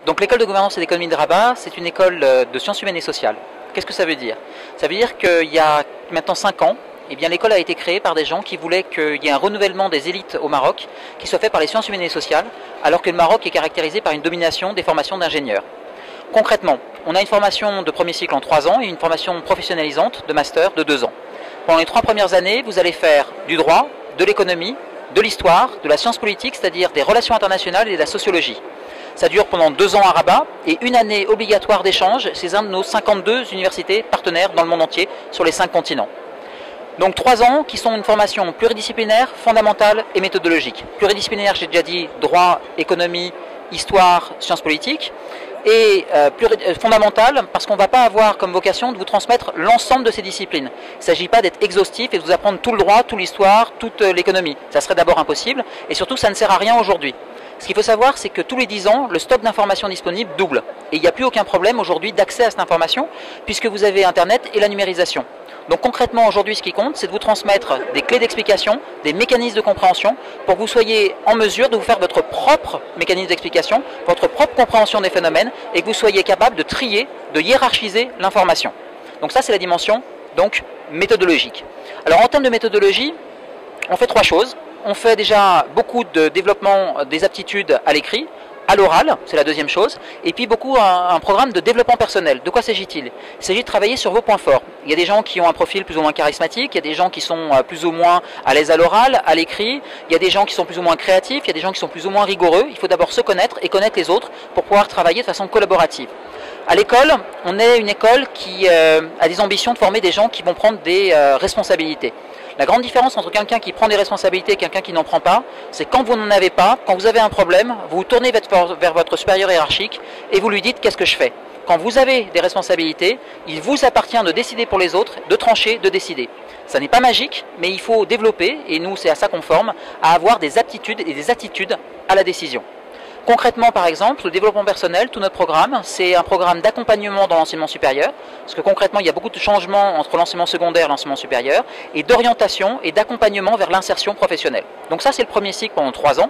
Donc l'école de gouvernance et d'économie de Rabat, c'est une école de sciences humaines et sociales. Qu'est-ce que ça veut dire? Ça veut dire qu'il y a maintenant 5 ans, eh bien, l'école a été créée par des gens qui voulaient qu'il y ait un renouvellement des élites au Maroc qui soit fait par les sciences humaines et sociales, alors que le Maroc est caractérisé par une domination des formations d'ingénieurs. Concrètement, on a une formation de premier cycle en 3 ans et une formation professionnalisante de master de 2 ans. Pendant les 3 premières années, vous allez faire du droit, de l'économie, de l'histoire, de la science politique, c'est-à-dire des relations internationales et de la sociologie. Ça dure pendant 2 ans à Rabat et une année obligatoire d'échange chez un de nos 52 universités partenaires dans le monde entier sur les 5 continents. Donc 3 ans qui sont une formation pluridisciplinaire, fondamentale et méthodologique. Pluridisciplinaire, j'ai déjà dit, droit, économie, histoire, sciences politiques. Et fondamentale parce qu'on ne va pas avoir comme vocation de vous transmettre l'ensemble de ces disciplines. Il ne s'agit pas d'être exhaustif et de vous apprendre tout le droit, toute l'histoire, toute l'économie. Ça serait d'abord impossible et surtout ça ne sert à rien aujourd'hui. Ce qu'il faut savoir, c'est que tous les 10 ans, le stock d'informations disponibles double. Et il n'y a plus aucun problème aujourd'hui d'accès à cette information, puisque vous avez Internet et la numérisation. Donc concrètement, aujourd'hui, ce qui compte, c'est de vous transmettre des clés d'explication, des mécanismes de compréhension, pour que vous soyez en mesure de vous faire votre propre mécanisme d'explication, votre propre compréhension des phénomènes, et que vous soyez capable de trier, de hiérarchiser l'information. Donc ça, c'est la dimension méthodologique. Alors en termes de méthodologie, on fait 3 choses. On fait déjà beaucoup de développement des aptitudes à l'écrit, à l'oral, c'est la deuxième chose, et puis beaucoup un programme de développement personnel. De quoi s'agit-il? Il s'agit de travailler sur vos points forts. Il y a des gens qui ont un profil plus ou moins charismatique, il y a des gens qui sont plus ou moins à l'aise à l'oral, à l'écrit, il y a des gens qui sont plus ou moins créatifs, il y a des gens qui sont plus ou moins rigoureux. Il faut d'abord se connaître et connaître les autres pour pouvoir travailler de façon collaborative. À l'école, on est une école qui a des ambitions de former des gens qui vont prendre des responsabilités. La grande différence entre quelqu'un qui prend des responsabilités et quelqu'un qui n'en prend pas, c'est quand vous n'en avez pas, quand vous avez un problème, vous vous tournez vers votre supérieur hiérarchique et vous lui dites qu'est-ce que je fais. Quand vous avez des responsabilités, il vous appartient de décider pour les autres, de trancher, de décider. Ça n'est pas magique, mais il faut développer, et nous c'est à ça qu'on forme, à avoir des aptitudes et des attitudes à la décision. Concrètement, par exemple, le développement personnel, tout notre programme, c'est un programme d'accompagnement dans l'enseignement supérieur, parce que concrètement, il y a beaucoup de changements entre l'enseignement secondaire et l'enseignement supérieur, et d'orientation et d'accompagnement vers l'insertion professionnelle. Donc ça, c'est le premier cycle pendant 3 ans.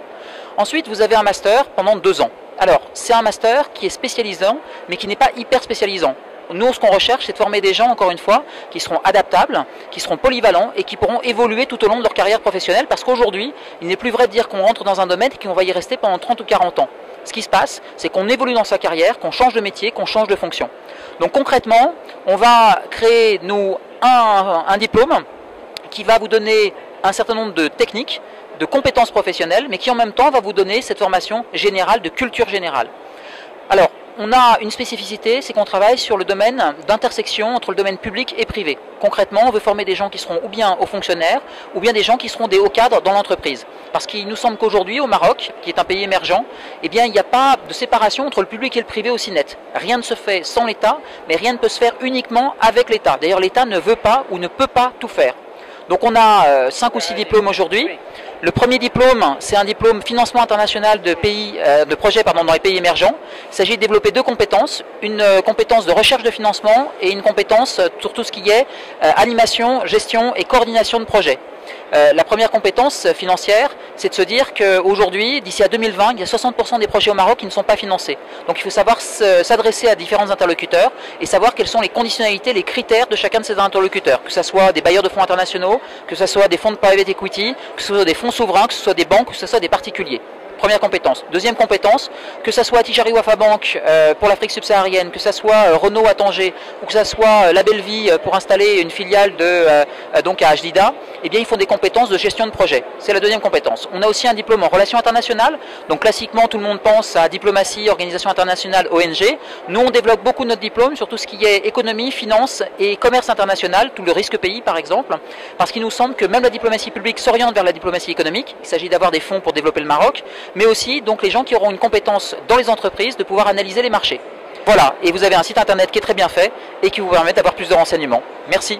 Ensuite, vous avez un master pendant 2 ans. Alors, c'est un master qui est spécialisant, mais qui n'est pas hyper spécialisant. Nous, ce qu'on recherche, c'est de former des gens, encore une fois, qui seront adaptables, qui seront polyvalents et qui pourront évoluer tout au long de leur carrière professionnelle, parce qu'aujourd'hui, il n'est plus vrai de dire qu'on rentre dans un domaine et qu'on va y rester pendant 30 ou 40 ans. Ce qui se passe, c'est qu'on évolue dans sa carrière, qu'on change de métier, qu'on change de fonction. Donc concrètement, on va créer, nous, un diplôme qui va vous donner un certain nombre de techniques, de compétences professionnelles, mais qui en même temps va vous donner cette formation générale, de culture générale. Alors, on a une spécificité, c'est qu'on travaille sur le domaine d'intersection entre le domaine public et privé. Concrètement, on veut former des gens qui seront ou bien hauts fonctionnaires, ou bien des gens qui seront des hauts cadres dans l'entreprise. Parce qu'il nous semble qu'aujourd'hui, au Maroc, qui est un pays émergent, eh bien, il n'y a pas de séparation entre le public et le privé aussi net. Rien ne se fait sans l'État, mais rien ne peut se faire uniquement avec l'État. D'ailleurs, l'État ne veut pas ou ne peut pas tout faire. Donc on a 5 ou 6 diplômes aujourd'hui. Le premier diplôme, c'est un diplôme financement international de projets dans les pays émergents. Il s'agit de développer 2 compétences, une compétence de recherche de financement et une compétence sur tout ce qui est animation, gestion et coordination de projets. La première compétence financière, c'est de se dire qu'aujourd'hui, d'ici à 2020, il y a 60% des projets au Maroc qui ne sont pas financés. Donc il faut savoir s'adresser à différents interlocuteurs et savoir quelles sont les conditionnalités, les critères de chacun de ces interlocuteurs. Que ce soit des bailleurs de fonds internationaux, que ce soit des fonds de private equity, que ce soit des fonds souverains, que ce soit des banques, que ce soit des particuliers. Première compétence. Deuxième compétence, que ce soit Tijari Wafa Bank pour l'Afrique subsaharienne, que ce soit Renault à Tanger, ou que ce soit La Belle Vie pour installer une filiale donc à Jdida, eh bien, ils font des compétences de gestion de projet. C'est la deuxième compétence. On a aussi un diplôme en relations internationales. Donc classiquement, tout le monde pense à diplomatie, organisation internationale, ONG. Nous, on développe beaucoup notre diplôme sur tout ce qui est économie, finance et commerce international, tout le risque pays par exemple, parce qu'il nous semble que même la diplomatie publique s'oriente vers la diplomatie économique. Il s'agit d'avoir des fonds pour développer le Maroc, mais aussi donc les gens qui auront une compétence dans les entreprises de pouvoir analyser les marchés. Voilà, et vous avez un site internet qui est très bien fait et qui vous permet d'avoir plus de renseignements. Merci.